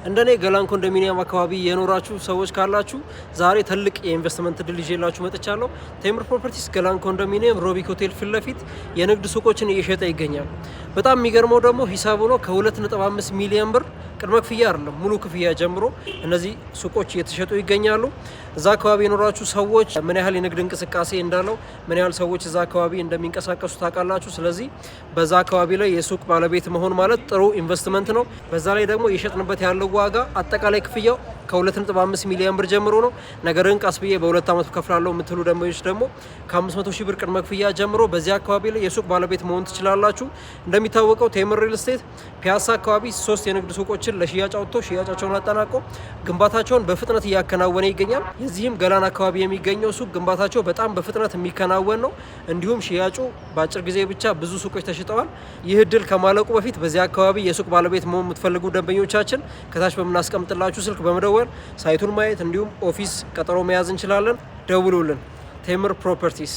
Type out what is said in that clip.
እንደኔ ገላን ኮንዶሚኒየም አካባቢ የኖራችሁ ሰዎች ካላችሁ ዛሬ ትልቅ የኢንቨስትመንት እድል ይዤላችሁ መጥቻለሁ። ቴምር ፕሮፐርቲስ ገላን ኮንዶሚኒየም ሮቢክ ሆቴል ፊት ለፊት የንግድ ሱቆችን እየሸጠ ይገኛል። በጣም የሚገርመው ደግሞ ሂሳቡ ነው ከ2.5 ሚሊዮን ብር ቅድመ ክፍያ አይደለም ሙሉ ክፍያ ጀምሮ እነዚህ ሱቆች እየተሸጡ ይገኛሉ። እዛ አካባቢ የኖራችሁ ሰዎች ምን ያህል የንግድ እንቅስቃሴ እንዳለው ምን ያህል ሰዎች እዛ አካባቢ እንደሚንቀሳቀሱ ታውቃላችሁ። ስለዚህ በዛ አካባቢ ላይ የሱቅ ባለቤት መሆን ማለት ጥሩ ኢንቨስትመንት ነው። በዛ ላይ ደግሞ የሸጥንበት ያለው ዋጋ አጠቃላይ ክፍያው ከ2.5 ሚሊዮን ብር ጀምሮ ነው። ነገርን ቀስ ብዬ በ2 ዓመት ከፍላለሁ የምትሉ ደንበኞች ደግሞ ከ500 ሺህ ብር ቅድመ ክፍያ ጀምሮ በዚህ አካባቢ ላይ የሱቅ ባለቤት መሆን ትችላላችሁ። እንደሚታወቀው ቴምር ሪል ስቴት ፒያሳ አካባቢ 3 የንግድ ሱቆችን ለሽያጭ አውጥቶ ሽያጫቸውን አጠናቆ ግንባታቸውን በፍጥነት እያከናወነ ይገኛል። የዚህም ገላን አካባቢ የሚገኘው ሱቅ ግንባታቸው በጣም በፍጥነት የሚከናወን ነው። እንዲሁም ሽያጩ በአጭር ጊዜ ብቻ ብዙ ሱቆች ተሽጠዋል። ይህ እድል ከማለቁ በፊት በዚህ አካባቢ የሱቅ ባለቤት መሆን የምትፈልጉ ደንበኞቻችን ከታች በምናስቀምጥላችሁ ስልክ በመደወል ሳይቱን ማየት እንዲሁም ኦፊስ ቀጠሮ መያዝ እንችላለን። ደውሉልን። ቴምር ፕሮፐርቲስ